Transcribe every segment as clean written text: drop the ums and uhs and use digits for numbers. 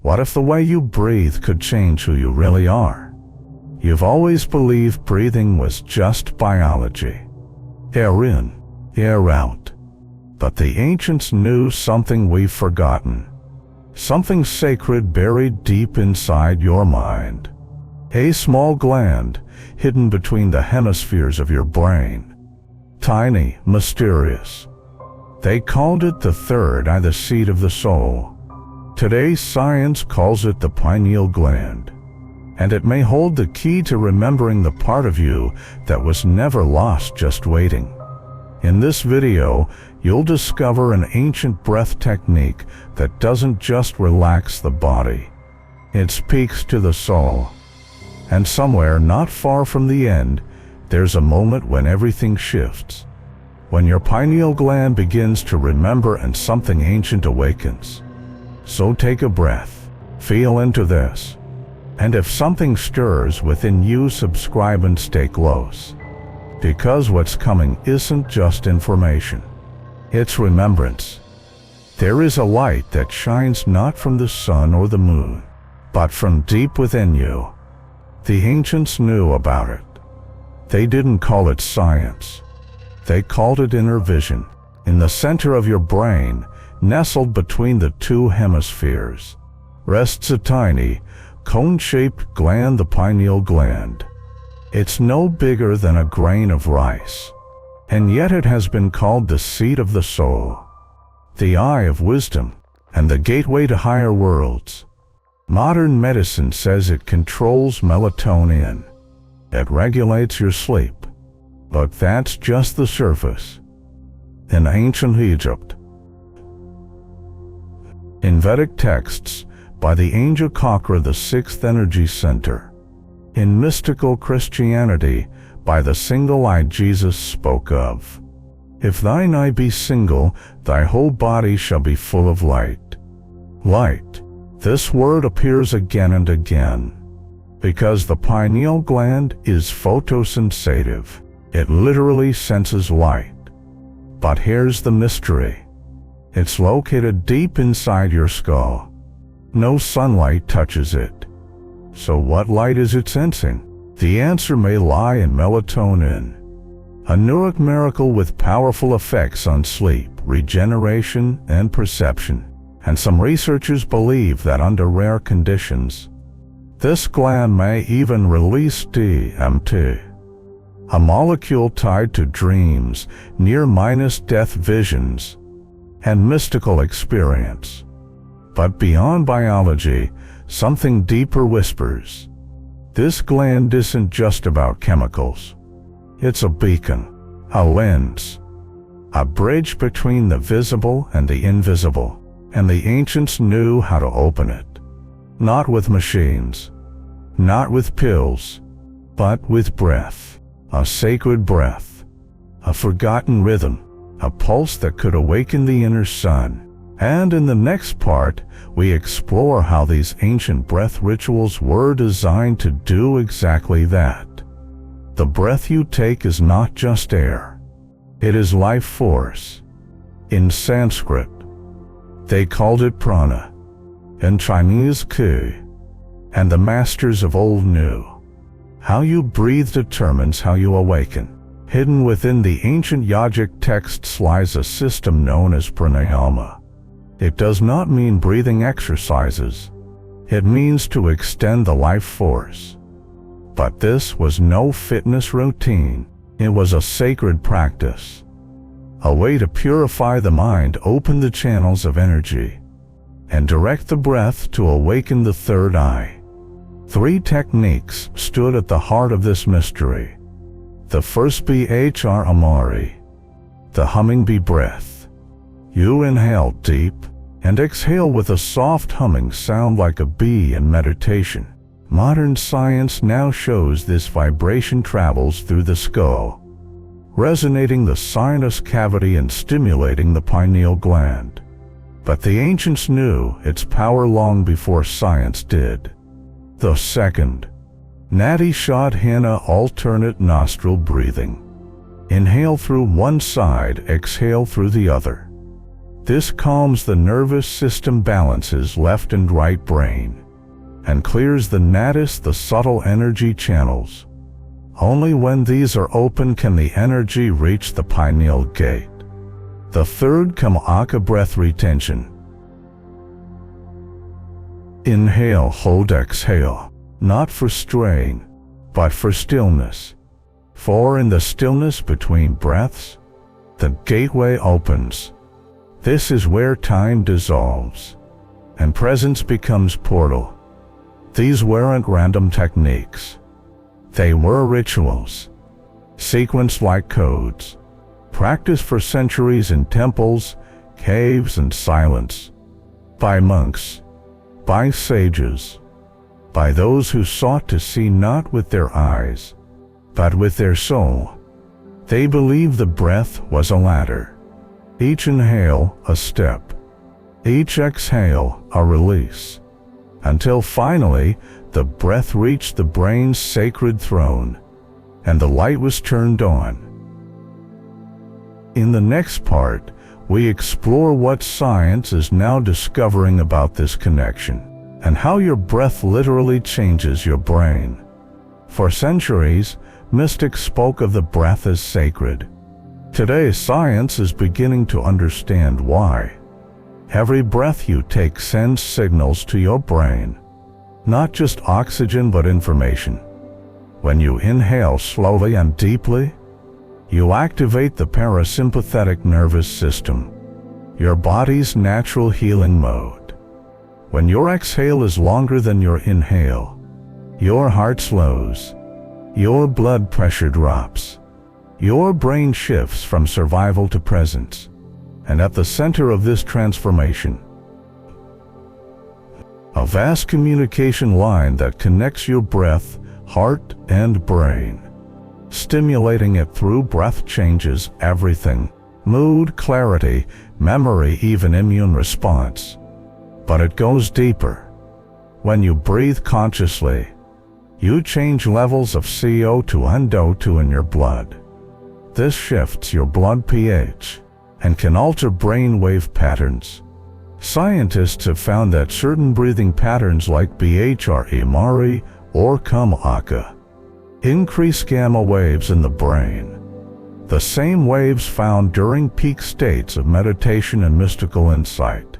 What if the way you breathe could change who you really are? You've always believed breathing was just biology. Air in, air out. But the ancients knew something we've forgotten. Something sacred buried deep inside your mind. A small gland hidden between the hemispheres of your brain. Tiny, mysterious. They called it the third eye, the seat of the soul. Today's science calls it the pineal gland. And it may hold the key to remembering the part of you that was never lost, just waiting. In this video, you'll discover an ancient breath technique that doesn't just relax the body. It speaks to the soul. And somewhere not far from the end, there's a moment when everything shifts. When your pineal gland begins to remember and something ancient awakens. So take a breath, feel into this. And if something stirs within you, subscribe and stay close. Because what's coming isn't just information. It's remembrance. There is a light that shines not from the sun or the moon, but from deep within you. The ancients knew about it. They didn't call it science. They called it inner vision. In the center of your brain, nestled between the two hemispheres, rests a tiny, cone-shaped gland, the pineal gland. It's no bigger than a grain of rice, and yet it has been called the seat of the soul, the eye of wisdom, and the gateway to higher worlds. Modern medicine says it controls melatonin. It regulates your sleep. But that's just the surface. In ancient Egypt, in Vedic texts, by the angel Chakra, the sixth energy center. In mystical Christianity, by the single eye Jesus spoke of. If thine eye be single, thy whole body shall be full of light. Light. This word appears again and again. Because the pineal gland is photosensitive. It literally senses light. But here's the mystery. It's located deep inside your skull. No sunlight touches it. So what light is it sensing? The answer may lie in melatonin, a neuric miracle with powerful effects on sleep, regeneration, and perception. And some researchers believe that under rare conditions, this gland may even release DMT, a molecule tied to dreams, near-death visions, and mystical experience. But beyond biology, something deeper whispers. This gland isn't just about chemicals. It's a beacon, a lens, a bridge between the visible and the invisible. And the ancients knew how to open it. Not with machines, not with pills, but with breath. A sacred breath, a forgotten rhythm, a pulse that could awaken the inner sun. And in the next part, we explore how these ancient breath rituals were designed to do exactly that. The breath you take is not just air. It is life force. In Sanskrit, they called it prana. In Chinese, qi. And the masters of old knew. How you breathe determines how you awaken. Hidden within the ancient yogic texts lies a system known as pranayama. It does not mean breathing exercises. It means to extend the life force. But this was no fitness routine. It was a sacred practice. A way to purify the mind, open the channels of energy, and direct the breath to awaken the third eye. 3 techniques stood at the heart of this mystery. The first Bhr Amari, the humming bee breath. You inhale deep and exhale with a soft humming sound like a bee in meditation. Modern science now shows this vibration travels through the skull, resonating the sinus cavity and stimulating the pineal gland. But the ancients knew its power long before science did. The second, Nadi Shadhana alternate nostril breathing. Inhale through one side, exhale through the other. This calms the nervous system, balances left and right brain, and clears the nadis, the subtle energy channels. Only when these are open can the energy reach the pineal gate. The third Kamaka breath retention. Inhale, hold, exhale, not for strain, but for stillness. For in the stillness between breaths, the gateway opens. This is where time dissolves, and presence becomes portal. These weren't random techniques. They were rituals, sequenced like codes, practiced for centuries in temples, caves, and silence, by monks, by sages, by those who sought to see not with their eyes, but with their soul. They believed the breath was a ladder, each inhale a step, each exhale a release, until finally the breath reached the brain's sacred throne, and the light was turned on. In the next part, we explore what science is now discovering about this connection, and how your breath literally changes your brain. For centuries, mystics spoke of the breath as sacred. Today, science is beginning to understand why. Every breath you take sends signals to your brain, not just oxygen but information. When you inhale slowly and deeply, you activate the parasympathetic nervous system, your body's natural healing mode. When your exhale is longer than your inhale, your heart slows, your blood pressure drops, your brain shifts from survival to presence. And at the center of this transformation, a vast communication line that connects your breath, heart, and brain. Stimulating it through breath changes everything: mood, clarity, memory, even immune response. But it goes deeper. When you breathe consciously, you change levels of CO2 and O2 in your blood. This shifts your blood pH and can alter brainwave patterns. Scientists have found that certain breathing patterns like BHRE, MARI, or Kamaka increase gamma waves in the brain, the same waves found during peak states of meditation and mystical insight.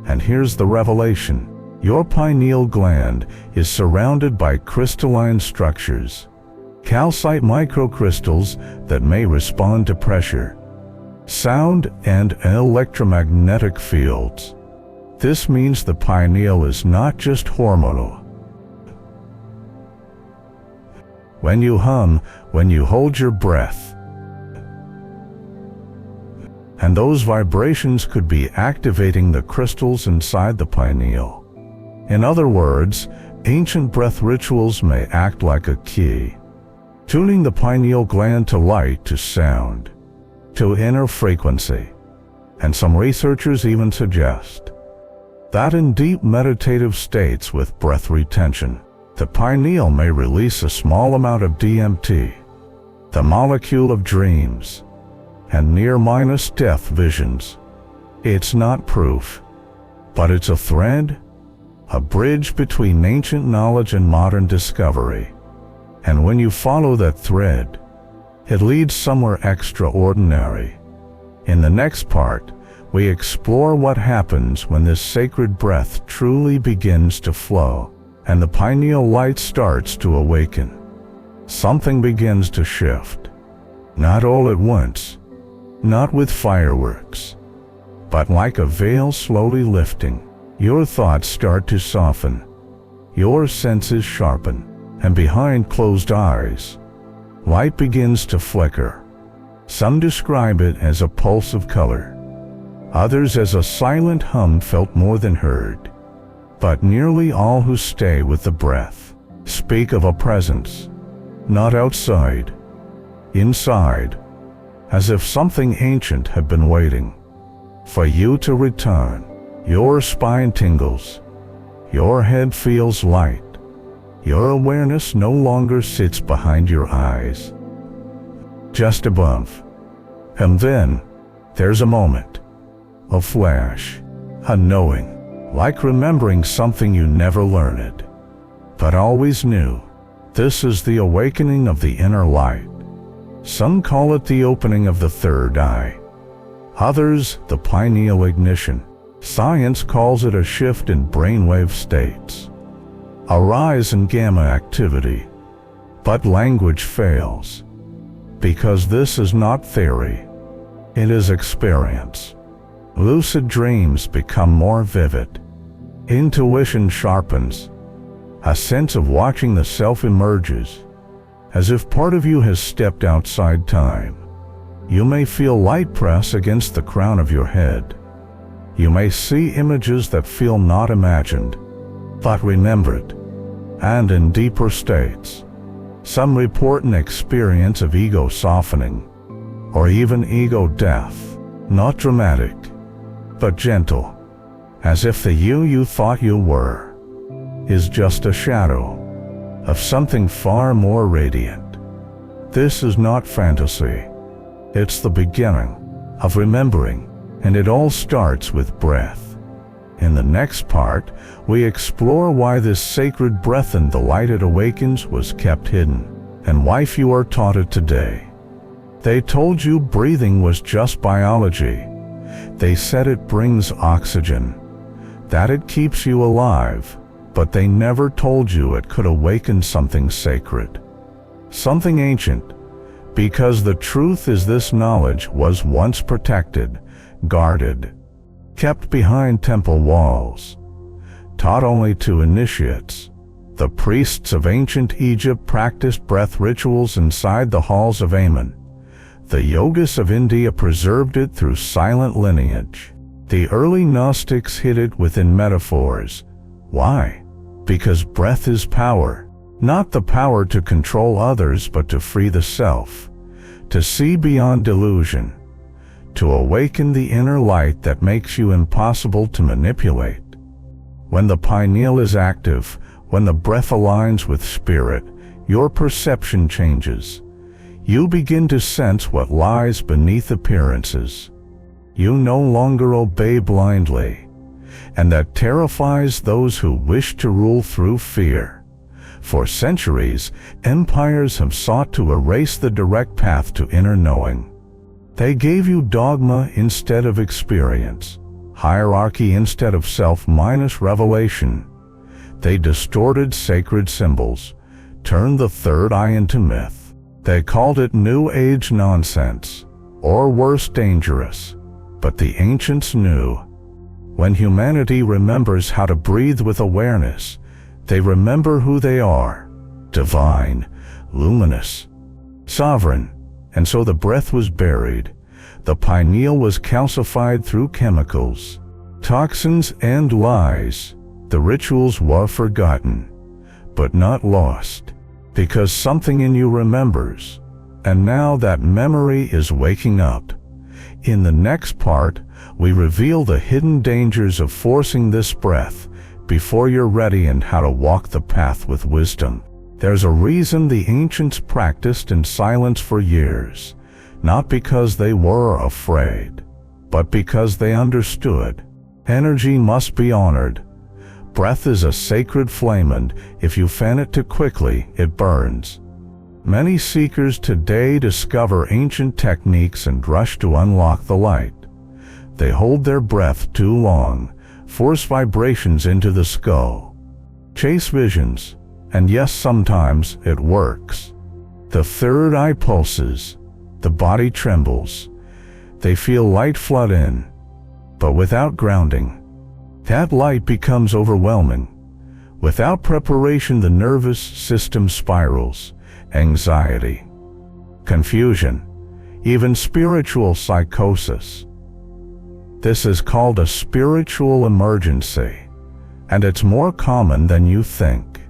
And here's the revelation: your pineal gland is surrounded by crystalline structures, calcite microcrystals that may respond to pressure, sound, and electromagnetic fields. This means the pineal is not just hormonal. When you hum, when you hold your breath, and those vibrations could be activating the crystals inside the pineal. In other words, ancient breath rituals may act like a key, tuning the pineal gland to light, to sound, to inner frequency. And some researchers even suggest that in deep meditative states with breath retention, the pineal may release a small amount of DMT, the molecule of dreams, and near-death visions. It's not proof, but it's a thread, a bridge between ancient knowledge and modern discovery. And when you follow that thread, it leads somewhere extraordinary. In the next part, we explore what happens when this sacred breath truly begins to flow, and the pineal light starts to awaken. Something begins to shift. Not all at once, not with fireworks, but like a veil slowly lifting. Your thoughts start to soften, your senses sharpen, and behind closed eyes, light begins to flicker. Some describe it as a pulse of color, others as a silent hum felt more than heard. But nearly all who stay with the breath speak of a presence, not outside, inside, as if something ancient had been waiting for you to return. Your spine tingles, your head feels light, your awareness no longer sits behind your eyes, just above. And then, there's a moment a flash, a knowing, like remembering something you never learned, but always knew. This is the awakening of the inner light. Some call it the opening of the third eye. Others, the pineal ignition. Science calls it a shift in brainwave states, a rise in gamma activity. But language fails, because this is not theory, it is experience. Lucid dreams become more vivid. Intuition sharpens. A sense of watching the self emerges, as if part of you has stepped outside time. You may feel light press against the crown of your head. You may see images that feel not imagined, but remembered. And in deeper states, some report an experience of ego softening, or even ego death. Not dramatic, but gentle, as if the you thought you were is just a shadow of something far more radiant. This is not fantasy. It's the beginning of remembering, and it all starts with breath. In the next part, we explore why this sacred breath in the light it awakens was kept hidden, and why few are taught it today. They told you breathing was just biology. They said it brings oxygen, that it keeps you alive, but they never told you it could awaken something sacred, something ancient, because the truth is this knowledge was once protected, guarded, kept behind temple walls, taught only to initiates. The priests of ancient Egypt practiced breath rituals inside the halls of Amen. The yogis of India preserved it through silent lineage. The early Gnostics hid it within metaphors. Why? Because breath is power, not the power to control others but to free the self, to see beyond delusion, to awaken the inner light that makes you impossible to manipulate. When the pineal is active, when the breath aligns with spirit, your perception changes. You begin to sense what lies beneath appearances. You no longer obey blindly, and that terrifies those who wish to rule through fear. For centuries, empires have sought to erase the direct path to inner knowing. They gave you dogma instead of experience, hierarchy instead of self revelation. They distorted sacred symbols, turned the third eye into myth. They called it New Age nonsense, or worse, dangerous. But the ancients knew. When humanity remembers how to breathe with awareness, they remember who they are: divine, luminous, sovereign. And so the breath was buried. The pineal was calcified through chemicals, toxins, and lies. The rituals were forgotten, but not lost, because something in you remembers. And now that memory is waking up. In the next part, we reveal the hidden dangers of forcing this breath before you're ready and how to walk the path with wisdom. There's a reason the ancients practiced in silence for years, not because they were afraid, but because they understood. Energy must be honored. Breath is a sacred flame, and if you fan it too quickly, it burns. Many seekers today discover ancient techniques and rush to unlock the light. They hold their breath too long, force vibrations into the skull, chase visions, and yes, sometimes it works. The third eye pulses, the body trembles, they feel light flood in, but without grounding, that light becomes overwhelming. Without preparation, the nervous system spirals. Anxiety, confusion, even spiritual psychosis. This is called a spiritual emergency, and it's more common than you think.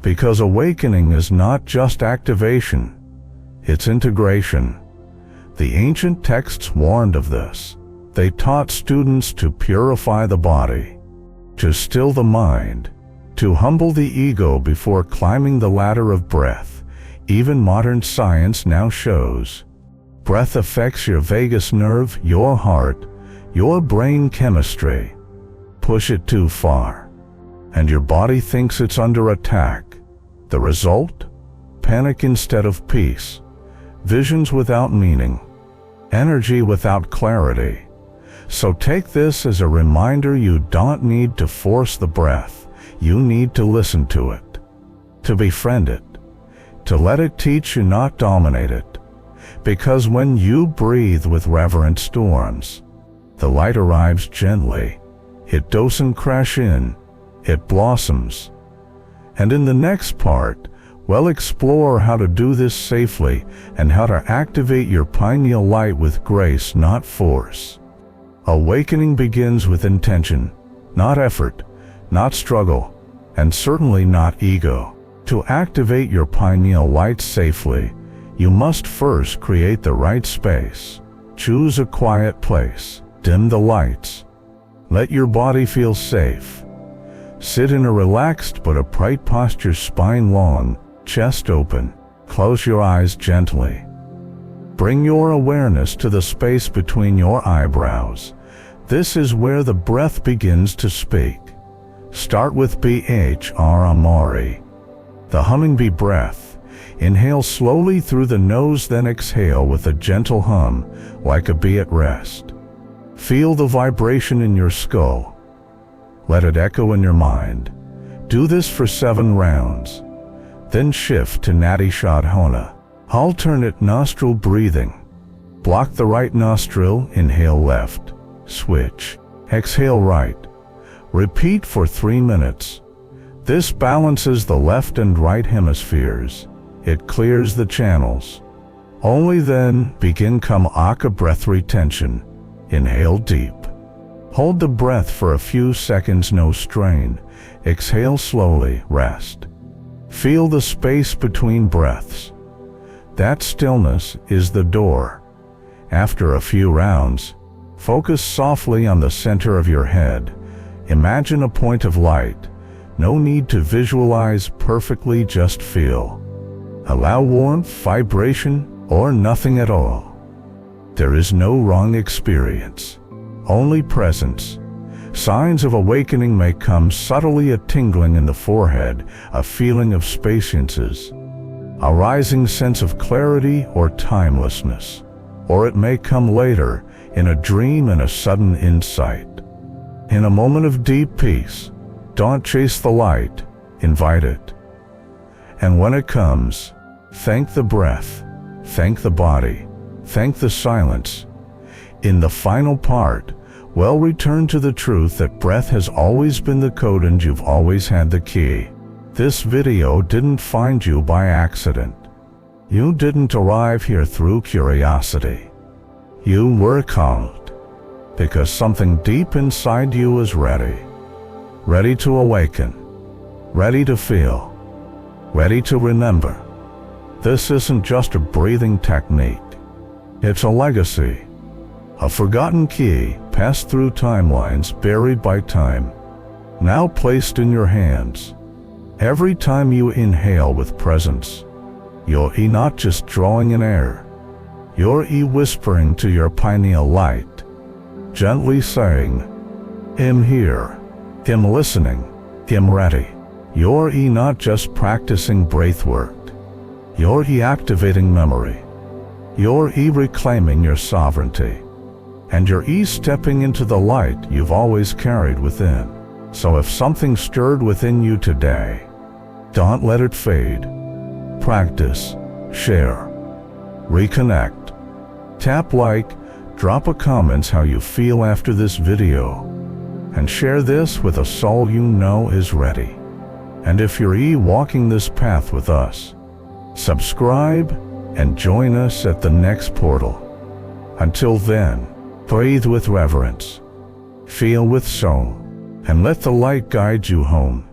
Because awakening is not just activation, it's integration. The ancient texts warned of this. They taught students to purify the body, to still the mind, to humble the ego before climbing the ladder of breath. Even modern science now shows breath affects your vagus nerve, your heart, your brain chemistry. Push it too far, and your body thinks it's under attack. The result? Panic instead of peace, visions without meaning, energy without clarity. So take this as a reminder: you don't need to force the breath, you need to listen to it, to befriend it, to let it teach you, not dominate it. Because when you breathe with reverent storms, the light arrives gently. It doesn't crash in, it blossoms. And in the next part, we'll explore how to do this safely and how to activate your pineal light with grace, not force. Awakening begins with intention, not effort, not struggle, and certainly not ego. To activate your pineal light safely, you must first create the right space. Choose a quiet place. Dim the lights. Let your body feel safe. Sit in a relaxed but upright posture, spine long, chest open. Close your eyes gently. Bring your awareness to the space between your eyebrows. This is where the breath begins to speak. Start with BHR, the humming bee breath. Inhale slowly through the nose, then exhale with a gentle hum, like a bee at rest. Feel the vibration in your skull. Let it echo in your mind. Do this for 7 rounds. Then shift to Nadi Shodhana, alternate nostril breathing. Block the right nostril, inhale left. Switch. Exhale right. Repeat for 3 minutes. This balances the left and right hemispheres. It clears the channels. Only then begin Kamaka breath retention. Inhale deep. Hold the breath for a few seconds, no strain. Exhale slowly, rest. Feel the space between breaths. That stillness is the door. After a few rounds, focus softly on the center of your head. Imagine a point of light. No need to visualize perfectly, just feel. Allow warmth, vibration, or nothing at all. There is no wrong experience, only presence. Signs of awakening may come subtly: a tingling in the forehead, a feeling of spaciousness, a rising sense of clarity or timelessness. Or it may come later, in a dream and a sudden insight. In a moment of deep peace, don't chase the light, invite it. And when it comes, thank the breath, thank the body, thank the silence. In the final part, we'll return to the truth that breath has always been the code and you've always had the key. This video didn't find you by accident. You didn't arrive here through curiosity. You were called because something deep inside you is ready. Ready to awaken. Ready to feel. Ready to remember. This isn't just a breathing technique. It's a legacy. A forgotten key, passed through timelines, buried by time, now placed in your hands. Every time you inhale with presence, you're not just drawing in air. You're whispering to your pineal light, gently saying, I'm here, I'm listening, I'm ready. You're not just practicing breathwork. You're activating memory. You're reclaiming your sovereignty. And you're stepping into the light you've always carried within. So if something stirred within you today, don't let it fade. Practice, share, reconnect. Tap like, drop a comments how you feel after this video, and share this with a soul you know is ready. And if you're walking this path with us, subscribe and join us at the next portal. Until then, breathe with reverence, feel with soul, and let the light guide you home.